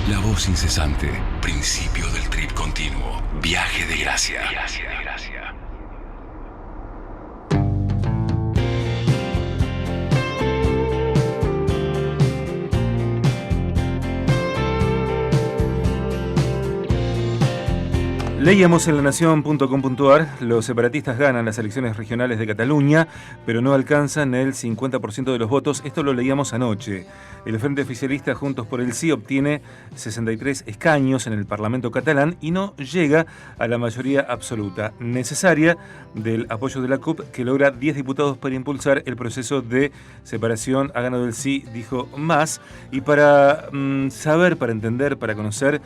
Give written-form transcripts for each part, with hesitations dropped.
La voz incesante, principio del trip continuo, viaje de gracia. Leíamos en lanación.com.ar, los separatistas ganan las elecciones regionales de Cataluña, pero no alcanzan el 50% de los votos. Esto lo leíamos anoche. El Frente Oficialista Juntos por el Sí obtiene 63 escaños en el Parlamento catalán y no llega a la mayoría absoluta necesaria del apoyo de la CUP, que logra 10 diputados para impulsar el proceso de separación. Ha ganado el Sí, dijo Mas. Y para saber, para entender, para conocer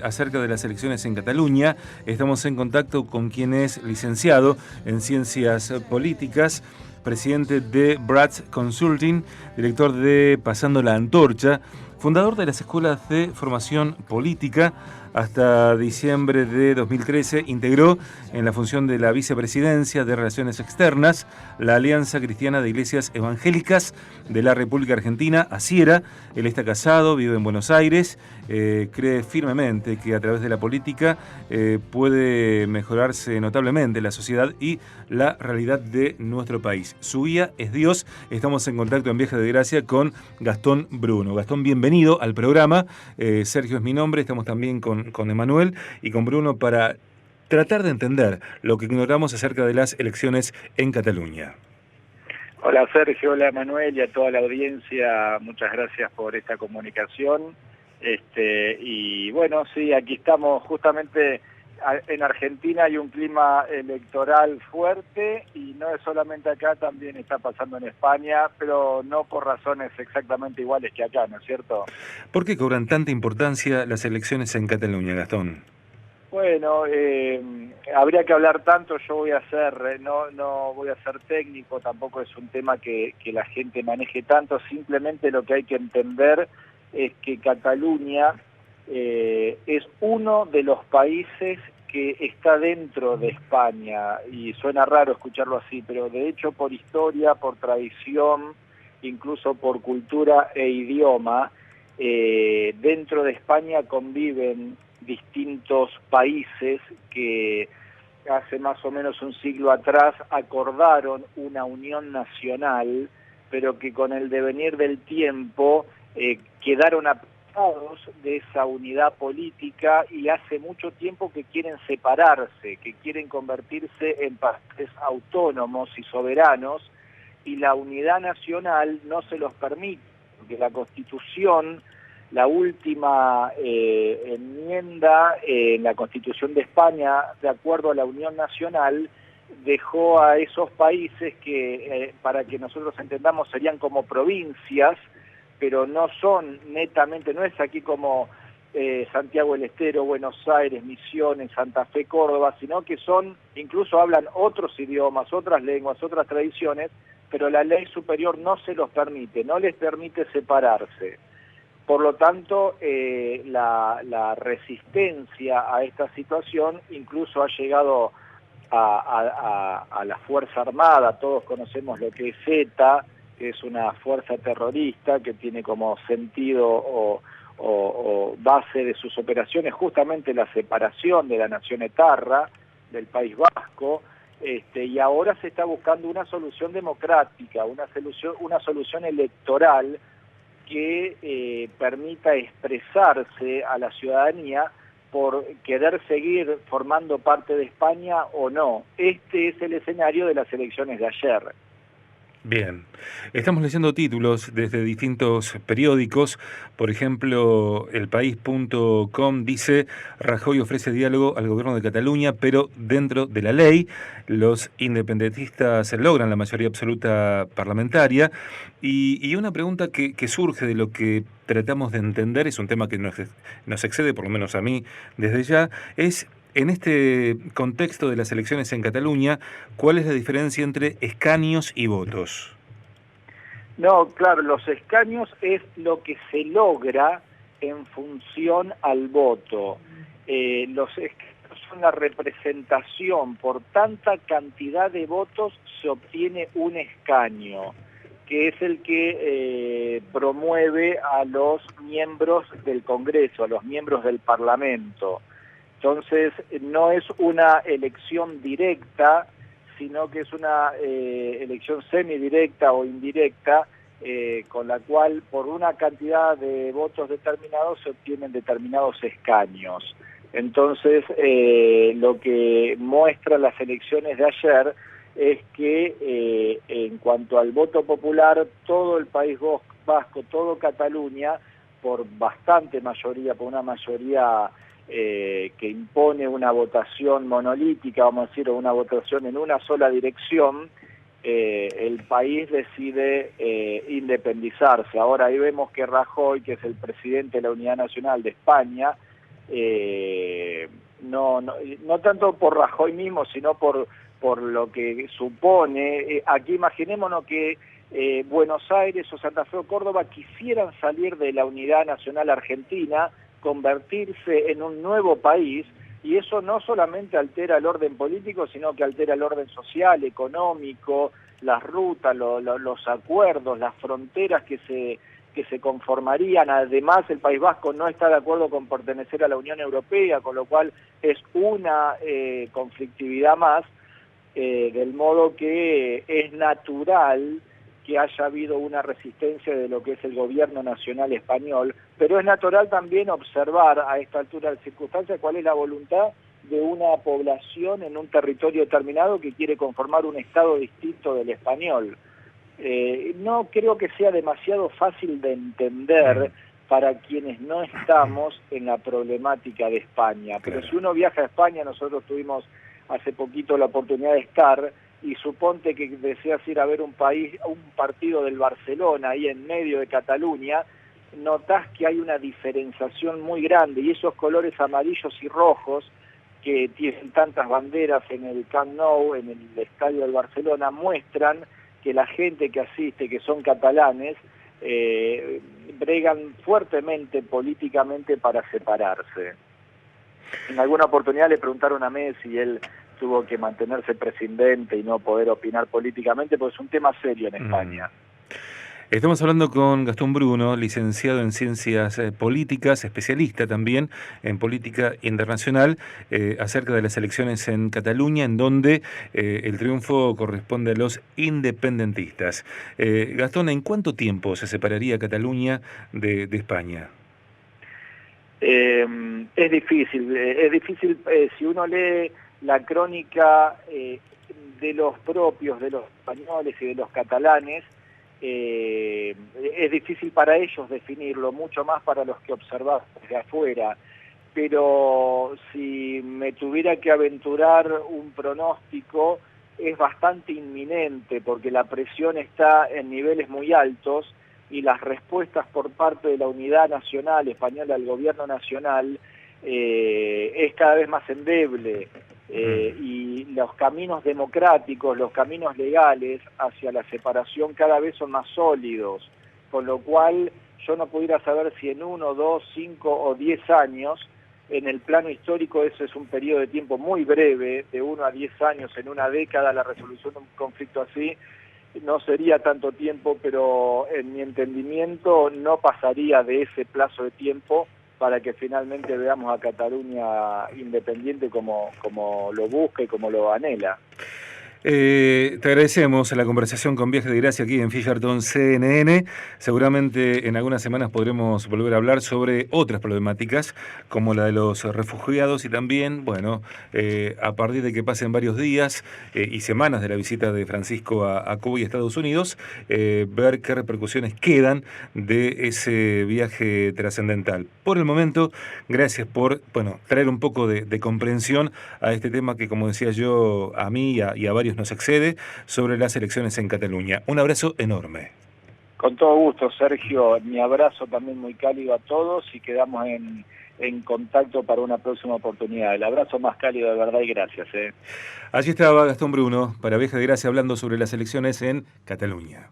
acerca de las elecciones en Cataluña, estamos en contacto con quien es licenciado en Ciencias Políticas, presidente de Bratz Consulting, director de Pasando la Antorcha, fundador de las escuelas de formación política. Hasta diciembre de 2013 integró en la función de la vicepresidencia de Relaciones Externas la Alianza Cristiana de Iglesias Evangélicas de la República Argentina, ACIERA. Él está casado, vive en Buenos Aires, cree firmemente que a través de la política puede mejorarse notablemente la sociedad y la realidad de nuestro país. Su guía es Dios. Estamos en contacto en Viaje de Gracia con Gastón Bruno. Gastón, bienvenido al programa. Sergio es mi nombre. Estamos también con Emanuel y con Bruno para tratar de entender lo que ignoramos acerca de las elecciones en Cataluña. Hola Sergio, hola Emanuel y a toda la audiencia, muchas gracias por esta comunicación. Y bueno, sí, aquí estamos justamente en Argentina, hay un clima electoral fuerte y no es solamente acá, también está pasando en España, pero no por razones exactamente iguales que acá, ¿no es cierto? ¿Por qué cobran tanta importancia las elecciones en Cataluña, Gastón? Bueno, habría que hablar tanto. Yo voy a ser, no voy a ser técnico, tampoco es un tema que la gente maneje tanto. Simplemente lo que hay que entender es que Cataluña es uno de los países que está dentro de España, y suena raro escucharlo así, pero de hecho por historia, por tradición, incluso por cultura e idioma, dentro de España conviven distintos países que hace más o menos un siglo atrás acordaron una unión nacional, pero que con el devenir del tiempo quedaron apartados de esa unidad política y hace mucho tiempo que quieren separarse, que quieren convertirse en países autónomos y soberanos, y la unidad nacional no se los permite, porque la Constitución, la última enmienda en la Constitución de España, de acuerdo a la Unión Nacional, dejó a esos países que, para que nosotros entendamos, serían como provincias, pero no son netamente, no es aquí como Santiago del Estero, Buenos Aires, Misiones, Santa Fe, Córdoba, sino que son, incluso hablan otros idiomas, otras lenguas, otras tradiciones, pero la ley superior no se los permite, no les permite separarse. Por lo tanto, la resistencia a esta situación incluso ha llegado a la Fuerza Armada. Todos conocemos lo que es ETA, que es una fuerza terrorista que tiene como sentido o base de sus operaciones justamente la separación de la nación etarra, del País Vasco, y ahora se está buscando una solución democrática, una solución electoral que permita expresarse a la ciudadanía por querer seguir formando parte de España o no. Este es el escenario de las elecciones de ayer. Bien, estamos leyendo títulos desde distintos periódicos. Por ejemplo, elpaís.com dice: Rajoy ofrece diálogo al gobierno de Cataluña, pero dentro de la ley. Los independentistas logran la mayoría absoluta parlamentaria. Y una pregunta que surge de lo que tratamos de entender, es un tema que nos excede, por lo menos a mí, desde ya, es: en este contexto de las elecciones en Cataluña, ¿cuál es la diferencia entre escaños y votos? No, claro, los escaños es lo que se logra en función al voto. Los escaños son la representación. Por tanta cantidad de votos se obtiene un escaño. que es el que promueve a los miembros del Congreso, a los miembros del Parlamento. Entonces, no es una elección directa, sino que es una elección semidirecta o indirecta, con la cual por una cantidad de votos determinados se obtienen determinados escaños. Entonces, lo que muestran las elecciones de ayer es que en cuanto al voto popular, todo el País Vasco, todo Cataluña, por bastante mayoría, por una mayoría que impone una votación monolítica, vamos a decir, o una votación en una sola dirección, el país decide independizarse. Ahora ahí vemos que Rajoy, que es el presidente de la Unidad Nacional de España, no tanto por Rajoy mismo, sino por lo que supone. Aquí imaginémonos que Buenos Aires o Santa Fe o Córdoba quisieran salir de la Unidad Nacional Argentina, convertirse en un nuevo país, y eso no solamente altera el orden político, sino que altera el orden social, económico, las rutas, los acuerdos, las fronteras que se conformarían. Además, el País Vasco no está de acuerdo con pertenecer a la Unión Europea, con lo cual es una conflictividad más, del modo que es natural que haya habido una resistencia de lo que es el gobierno nacional español, pero es natural también observar a esta altura de circunstancias cuál es la voluntad de una población en un territorio determinado que quiere conformar un estado distinto del español. No creo que sea demasiado fácil de entender para quienes no estamos en la problemática de España, pero si uno viaja a España, nosotros tuvimos hace poquito la oportunidad de estar, y suponte que deseas ir a ver un partido del Barcelona ahí en medio de Cataluña, notás que hay una diferenciación muy grande, y esos colores amarillos y rojos que tienen tantas banderas en el Camp Nou, en el estadio del Barcelona, muestran que la gente que asiste, que son catalanes, bregan fuertemente políticamente para separarse. En alguna oportunidad le preguntaron a Messi y él tuvo que mantenerse presidente y no poder opinar políticamente, porque es un tema serio en España. Estamos hablando con Gastón Bruno, licenciado en Ciencias Políticas, especialista también en política internacional, acerca de las elecciones en Cataluña, en donde el triunfo corresponde a los independentistas. Gastón, ¿en cuánto tiempo se separaría Cataluña de España? Es difícil si uno lee la crónica de los propios, de los españoles y de los catalanes. Es difícil para ellos definirlo, mucho más para los que observamos desde afuera, pero si me tuviera que aventurar un pronóstico, es bastante inminente, porque la presión está en niveles muy altos y las respuestas por parte de la Unidad Nacional Española, del Gobierno Nacional, es cada vez más endeble. Y los caminos democráticos, los caminos legales hacia la separación cada vez son más sólidos, con lo cual yo no pudiera saber si en 1, 2, 5 o 10 años, en el plano histórico eso es un periodo de tiempo muy breve, de 1 a 10 años, en una década la resolución de un conflicto así no sería tanto tiempo, pero en mi entendimiento no pasaría de ese plazo de tiempo para que finalmente veamos a Cataluña independiente como lo busca y como lo anhela. Te agradecemos la conversación con Viaje de Gracia aquí en Fisherton CNN. Seguramente en algunas semanas podremos volver a hablar sobre otras problemáticas, como la de los refugiados, y también, bueno, a partir de que pasen varios días y semanas de la visita de Francisco a Cuba y Estados Unidos, ver qué repercusiones quedan de ese viaje trascendental. Por el momento, gracias por, bueno, traer un poco de comprensión a este tema que, como decía yo, a mí y a varios nos excede, sobre las elecciones en Cataluña. Un abrazo enorme. Con todo gusto, Sergio. Mi abrazo también muy cálido a todos y quedamos en contacto para una próxima oportunidad. El abrazo más cálido de verdad y gracias. Allí estaba Gastón Bruno para Viaje de Gracia hablando sobre las elecciones en Cataluña.